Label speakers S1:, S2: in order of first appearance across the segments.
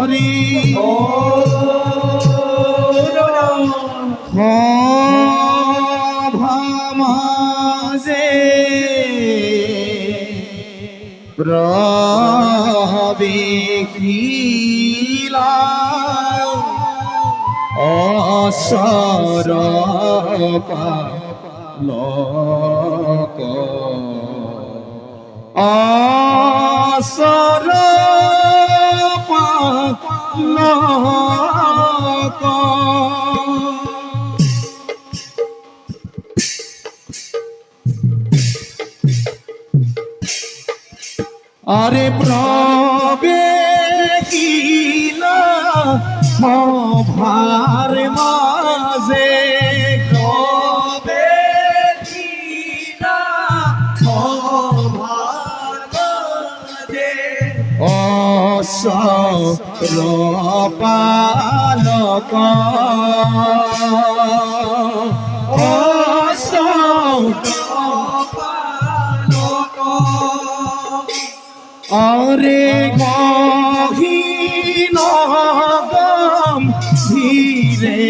S1: কৰি ভামাজে প্ৰবেশিলা অসৰপা লোক অসরপা লোক আরে প্রবেশিলা ভার মাঝে প্রবেশিলা ভার মাঝে অসরপালক অসরপালক আরে গহীন ধীরে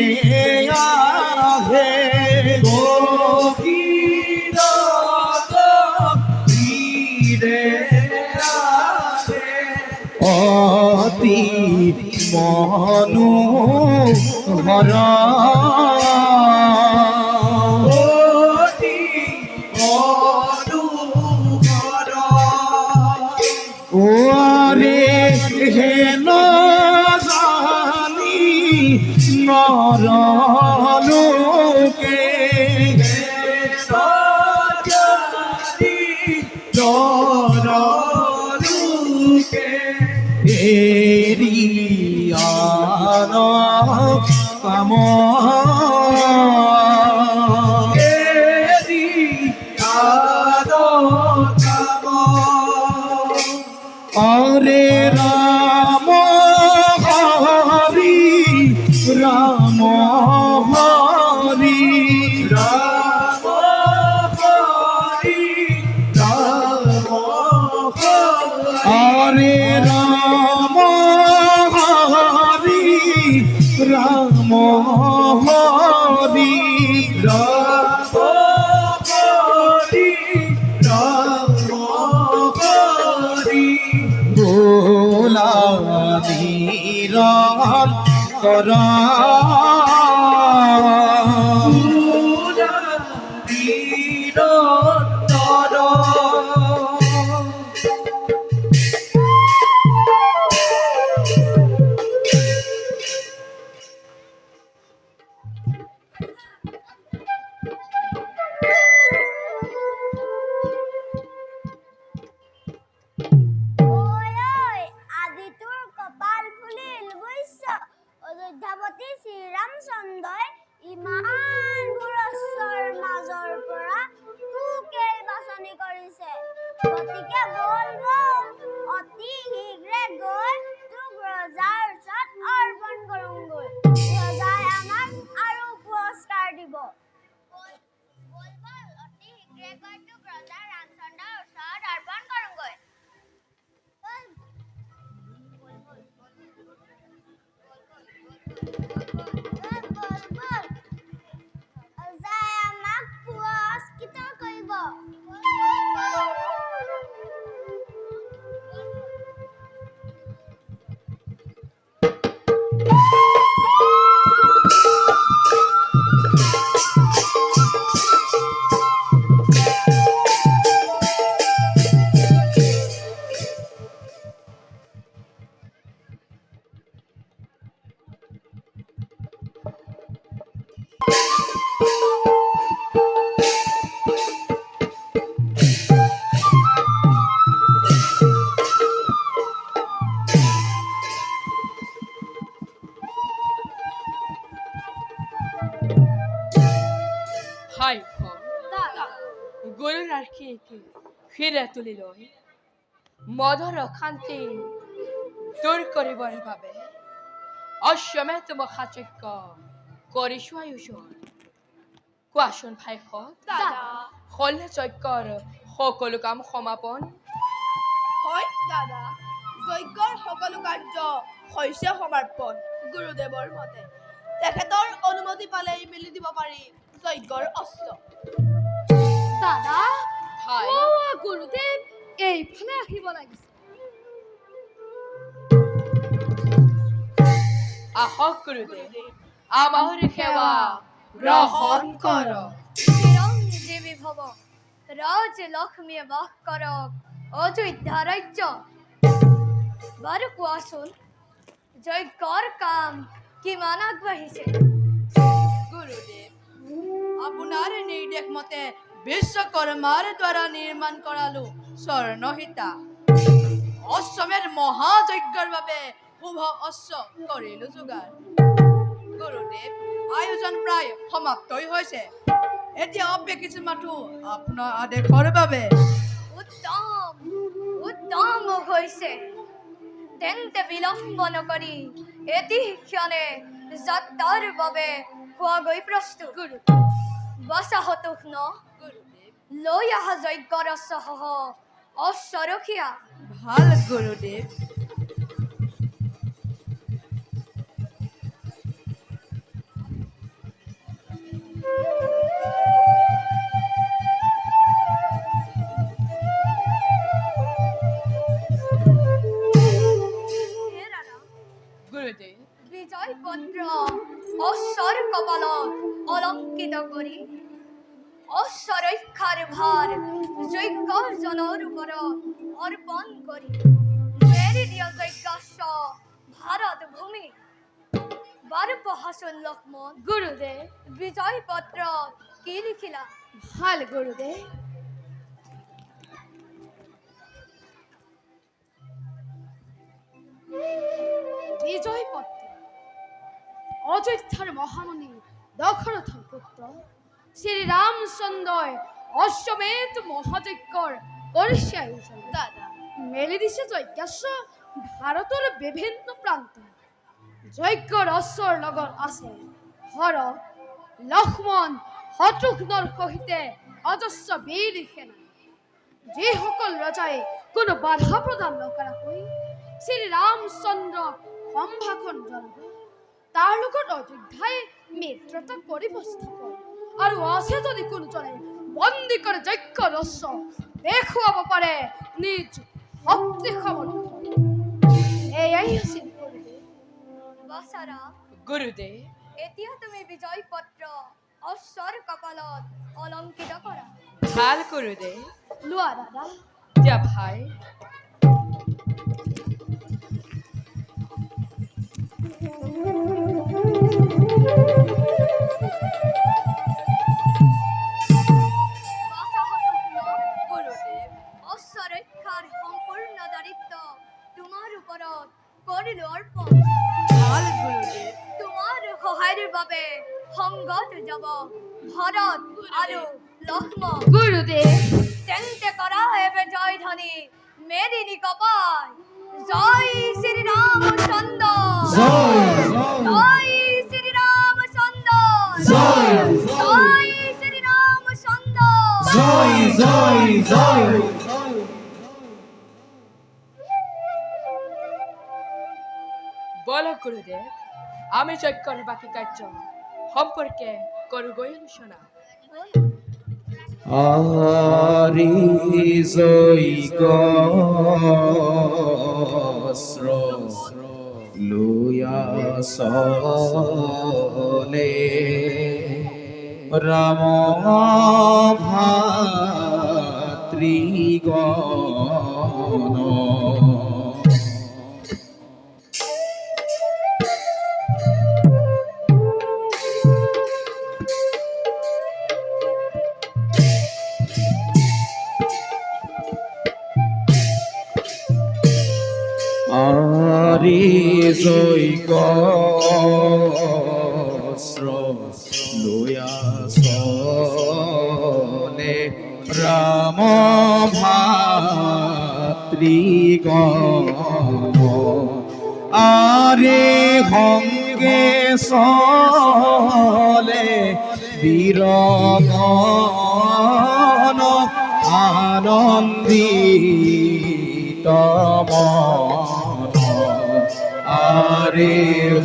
S1: আহে গহীন ধীরে আহে অতি মনোহর ওরে হেন জানি নরলোকে নরলোকে এরিয়ান কাম আরে রাম হরি রাম হরি রাম হরি রাম আরে রাম হরি রাম হরি রাম হরি রাম হরি ভোলা নিরঞ্জন করা
S2: অযোধ্যাপতি শ্ৰীৰামচন্দ্ৰই ইমান পুৰস্বৰ মাজৰ পৰা তোকেই বাছনি কৰিছে। গতিকে বল বল অতি শীঘ্ৰে গৈ তোক ৰজাৰ ওচৰত অৰ্পণ কৰোঁগৈ। ৰজাই আমাক আৰু পুৰস্কাৰ দিব। বল বল অতি শীঘ্ৰে গৈ তোক ৰজা ৰামচন্দ্ৰৰ ওচৰত অৰ্পণ কৰোঁগৈ। আমাক পুৰস্কৃত কৰিব।
S3: হাই গৰুৰ আৰ্শী ফিৰে তুলি লৈ মধুৰ অশান্তি দূৰ কৰিবৰ বাবে অশ্বমেধ মহাযজ্ঞ কৰিছো আয়োজন। কোৱাচোন ভাইহঁত, হলনে যজ্ঞৰ সকলো কাম সমাপন?
S4: হয় দাদা, যজ্ঞৰ সকলো কাৰ্য হৈছে সমৰ্পণ গুৰুদেৱৰ মতে তেখেতৰ অনুমতি পালেই মেলি দিব পাৰি যজ্ঞৰ অস্ত্ৰ
S5: দাদা
S3: ভাই
S5: গুৰুদেৱ এইফালে আহিব লাগিছে
S3: আহক গুৰুদেৱ আমাৰ সেৱা গ্ৰহণ কৰক
S5: চিৰঞ্জীৱী ভৱ ৰাজ লক্ষ্মীয়ে বাস কৰক অযোধ্যা ৰাজ্য বাৰু কোৱাচোন যজ্ঞৰ কাম কিমান আগবাঢ়িছে
S4: গুৰুদেৱ আপোনাৰ নিৰ্দেশ মতে বিশ্বকৰ্মাৰ দ্বাৰা নিৰ্মাণ কৰালো স্বৰ্ণহিতা অশ্বমেধ মহাযজ্ঞৰ বাবে শুভ অশ্ব কৰিলো যোগাৰ গুৰুদেৱ আয়োজন প্ৰায় সমাপ্তই হৈছে এতিয়া অপেক্ষিত মাথো আপোনাৰ আদেশৰ বাবে
S5: উত্তম উত্তম হৈছে তেন্তে বিলম্ব নকৰি এটি ক্ষণে যাত্ৰাৰ বাবে হোৱাগৈ প্ৰস্তুত গুৰু বাচাহতোক ন
S4: গুৰুদেৱ
S5: লৈ অহা যজ্ঞৰ অশ্বসহ অশ্বৰখীয়া
S4: ভাল গুৰুদেৱ
S5: হে ৰাণা
S3: গুৰুদেৱ
S5: বিজয় পত্ৰ অশ্বৰ কপালত অলংকিত কৰি অশ্বৰক্ষাৰ ভাৰ যজ্ঞজনৰ ওপৰত অৰ্পণ কৰি মেৰি দিয়া যজ্ঞাশ্ব ভাৰত ভূমি বাৰ পঢ়াচোন লক্ষ্মণ গুৰুদেৱ বিজয় পত্ৰ কি লিখিলা ভাল গুৰুদেৱ
S6: বিজয় পত্ৰ অযোধ্যাৰ মহামণি দশৰথৰ পুত্ৰ শ্ৰী ৰামচন্দ্ৰই অশ্বমেধ মহাযজ্ঞৰ কৰিছে আয়োজন
S4: দাদা
S6: মেলি দিছে যজ্ঞাশ্ব ভাৰতৰ বিভিন্ন প্ৰান্ত যজ্ঞৰ অশ্বৰ লগত আছে ভৰত লক্ষ্মণ শত্ৰুঘ্নৰ সহিতে অজস্ৰ বীৰ সেনা যিসকল ৰজাই কোনো বাধা প্ৰদান নকৰাকৈ শ্ৰী ৰামচন্দ্ৰক সম্ভাষণ জনাব তাৰ লগত অযোধ্যাই মিত্ৰতা কৰিব স্থাপন আৰু আছে যদি কোনোজনে বন্দী কৰে যজ্ঞৰ ৰস্য দেখুৱাব পাৰে নিজ শক্তি সামৰ্থ্য এয়াই আছিল গুৰুদেৱ
S5: বাচাৰা
S3: গুৰুদেৱ
S5: এতিয়া তুমি বিজয় পত্ৰ অশ্বৰ কপালত অলংকিত কৰা
S3: ভাল গুৰুদেৱ
S6: লোৱা দাদা
S3: দিয়া ভাই
S5: বাচাহতোক ন
S4: গুৰুদেৱ
S5: অশ্বৰক্ষাৰ সম্পূৰ্ণ দায়িত্ব তোমাৰ ওপৰত কৰিলো অৰ্পণ
S4: ভাল গুৰুদেৱ
S5: তোমাৰ সহায়ৰ বাবে সংগত যাব ভৰত আৰু লক্ষ্মণ
S6: গুৰুদেৱ
S5: তেন্তে কৰা হেবে জয় ধ্বনি মেদিনী কপাল জয় শ্রী রামচন্দ্র
S1: জয়
S5: জয় শ্রী রামচন্দ্র
S1: জয়
S5: জয় শ্রী রামচন্দ্র
S1: জয় জয় জয়
S3: বলো গুৰুদেৱ আমি যজ্ঞৰ বাকী কাৰ্য সম্পৰ্কে কৰোগৈ আলোচনা
S1: আরি জৈগ লুয়া সলে রাম ভাতৃগণ আরি জৈগ লুয়া সলে রাম ভাতৃগণ আরে হঙ্গে সলে বীরগণ আনন্দিত মন তারে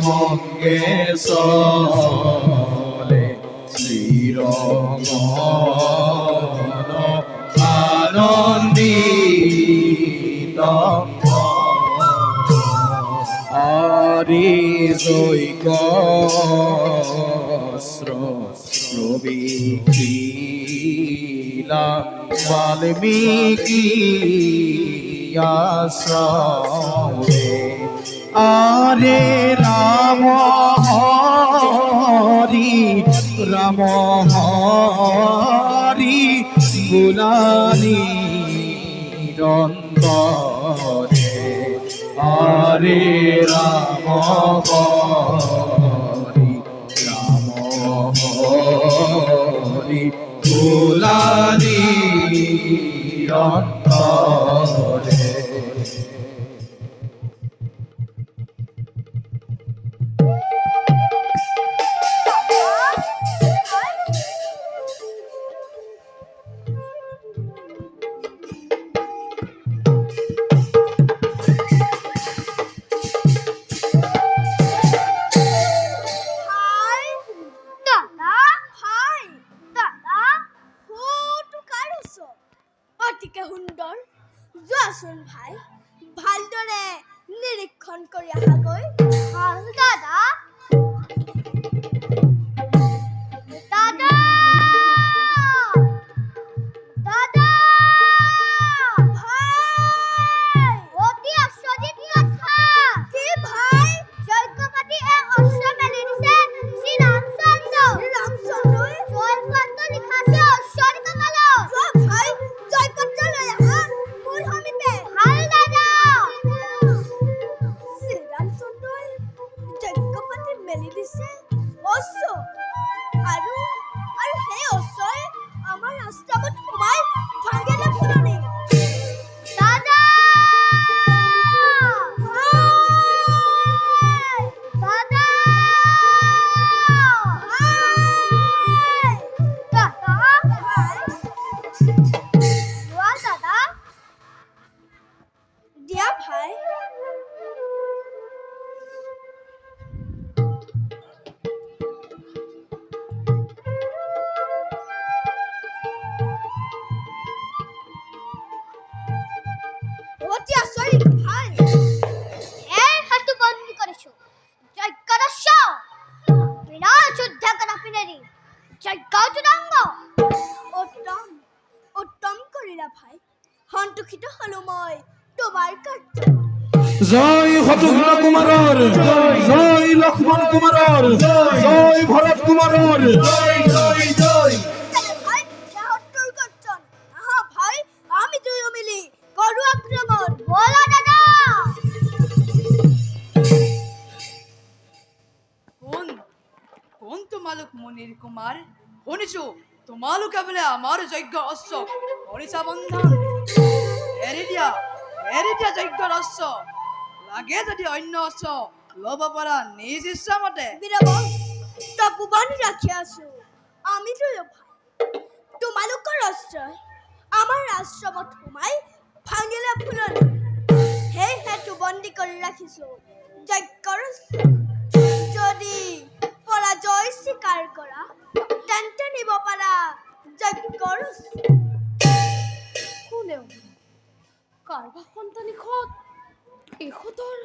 S1: মঙ্গে চলে চিরগণ আনন্দিত আরে জৈক শ্রবিলা বাল্মীকি আশ্রমে আরে রাম হরি রাম হরি গুলানি রন্তরে আরে রাম হরি রাম হরি গুলানি রন্তরে
S2: হাই
S6: দাদা
S2: হাই
S6: দাদা
S2: ফুটো কাঢ়িছ অতিকে সুন্দৰ যোৱাচোন ভাই ভালদৰে নিৰীক্ষণ কৰি আহাগৈ
S6: ভাল দাদা দাদা দাদা
S2: ভাই
S6: অতি আশ্চৰ্যিত কথা
S2: কি ভাই
S6: যজ্ঞপাতি এক অশ্ব মেলি দিছে শ্ৰী ৰামচন্দ্ৰ
S2: ৰামচন্দ্ৰই
S6: জয়পত্ৰ লিখা আছে অশ্বৰী কমলত
S2: যোৱা ভাই জয়পত্ৰ লৈ আহা মোৰ সমীপে
S6: ভাল দাদা
S2: শ্ৰীৰামচন্দ্ৰই যজ্ঞপাতি মেলি দিছে অশ্ব আৰু আৰু সেই অশ্বই আমাৰ আশ্ৰমত সোমাই ভাঙিলে ফুলনি
S6: দাদা
S2: ভাই
S6: দাদা
S2: ভাই
S6: দাদা
S2: ভাই
S6: লোৱা দাদা
S2: দিয়া ভাই অতি আচৰিত ভাই
S6: এই হাতটো বন্দী কৰিছো যজ্ঞৰ অশ্ব বিৰাট যুদ্ধ কৰা পিনেৰি যজ্ঞ চূড়াংগ
S2: উত্তম উত্তম কৰিলা ভাই সন্তোষিত হলো মই তোমাৰ কাৰ্য
S1: জয় শত্ৰুঘ্ন কুমাৰৰ জয় লক্ষ্মণ কুমাৰৰ জয় ভৰত কুমাৰৰ
S2: তেনে ভাই দেহত্তৰ গৰ্জন আহা ভাই আমি দুয়ো মিলি কৰো আক্ৰমণ
S6: বলা দাদা
S4: কোন কোন তোমালোক মুনিৰ কুমাৰ শুনিছো তোমালোকে বোলে আমাৰ যজ্ঞ অশ্ব কৰিছা বন্ধন এৰি দিয়া যজ্ঞৰ অশ্ব লাগে যদি অন্য অশ্ব ল'ব পৰা নিজ ইচ্ছা মতে
S2: বীৰবল তাকো বান্ধি ৰাখি আছো আমি দুয়ো ভাই তোমালোকৰ অস্ত্ৰই আমাৰ আশ্ৰমত সোমাই ভাঙিলে ফুলনি সেই হেতু বন্দী কৰি ৰাখিছো যজ্ঞৰ অস্ত্ৰ। যদি পৰাজয় স্বীকাৰ কৰা তেন্তে নিব পাৰা যজ্ঞৰ অস্ত্ৰ।
S6: কোনেও কাৰোবাৰ সন্তানিখত ইহঁতৰ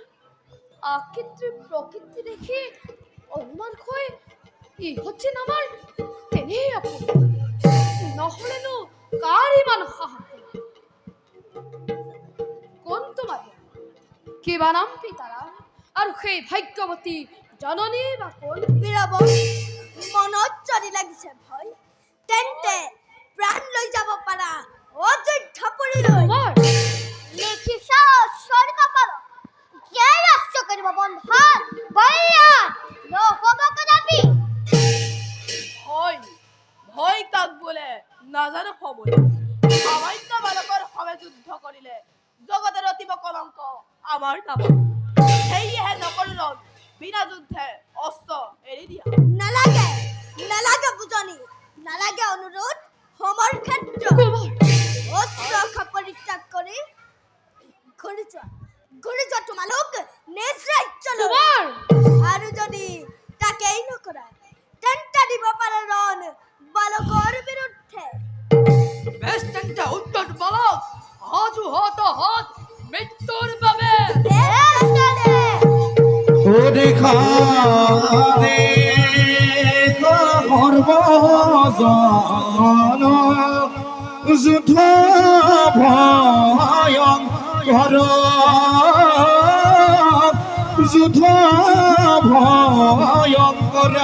S6: আকৃতি প্ৰকৃতি দেখি অনুমান হৈ ইহঁত যেন আমাৰ তেনেই আপোন নহ'লেনো কাৰ ইমান সাহস কোন তোমাৰ কিবা নাম পিতাৰা আৰু সেই ভাগ্যৱতী জননী বা কোন
S2: বীৰবল মনত যদি লাগিছে ভয় তেন্তে প্ৰাণ লৈ যাব পাৰা অযোধ্যা পুৰীলৈ
S6: তোমাৰ লিখিছা অশ্বৰ কপালত যে ৰাষ্ট্ৰ কৰিব বন্ধন বলিয়ান নহ'ব কদাপি
S4: ভয় কাক বোলে নাজানো হবলৈ সামান্য বালকৰ সমে যুদ্ধ কৰিলে জগতৰ অতিব কলংক আমাৰ নামত সেয়েহে নকৰো ৰণ বিনা যুদ্ধে অস্ত্ৰ এৰি দিয়া
S2: নালাগে নালাগে বুজনি নালাগে অনুৰোধ হোমৰ ক্ষেত্ৰ অস্ত্ৰ পৰিত্যাগ কৰি ঘূৰি যোৱা তোমালোক নিজ ৰাজ্যলৈ
S1: দেখা দেখা সর্বজন যুদ্ধ ভয়ঙ্কর যুদ্ধ ভয়ঙ্কর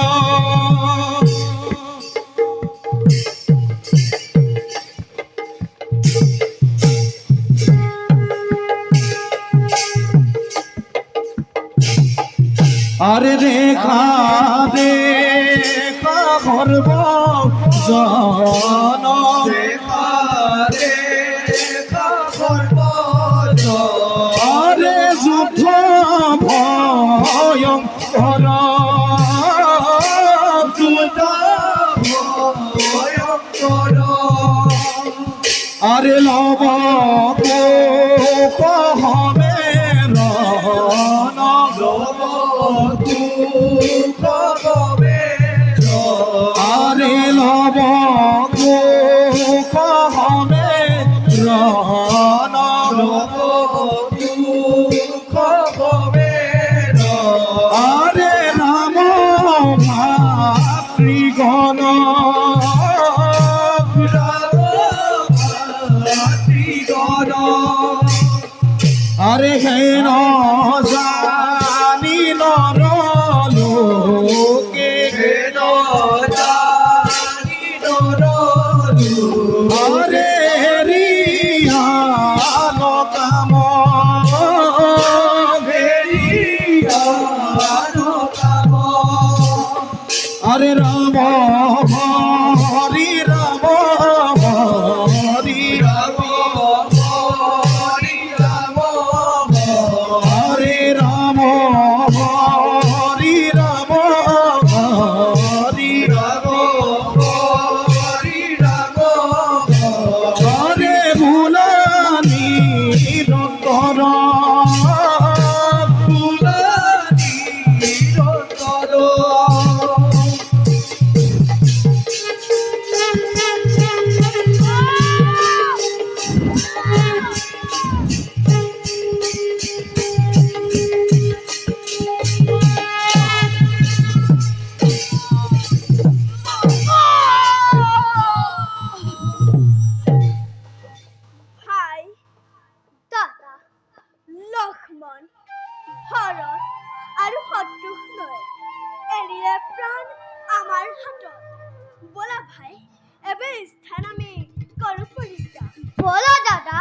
S1: আরে দেখা দেখা করব জন দেখা দেখা করব আরে যুদ্ধ ভয়ঙ্কর যুদ্ধ ভয়ঙ্কর আরে লব কহমে রণ লব আরে লব কহমে রণ লব আরে রাম ভাতৃগণ আরে হেন জানি নর লোকে হেন জানি নর আরে রিয়ান কাম আরে রাম হরি রাম হরি রাম হরে রাম হরি রাম হরি রাম হরে ভুলানি রতর ভুলানি রতর
S2: ভাই দাদা লক্ষ্মণ ভৰত আৰু শত্ৰুঘ্নই এৰিলে প্ৰাণ আমাৰ হাতত বলা ভাই এবে স্থান আমি কৰো পৰিত্যাগ
S5: বলো দাদা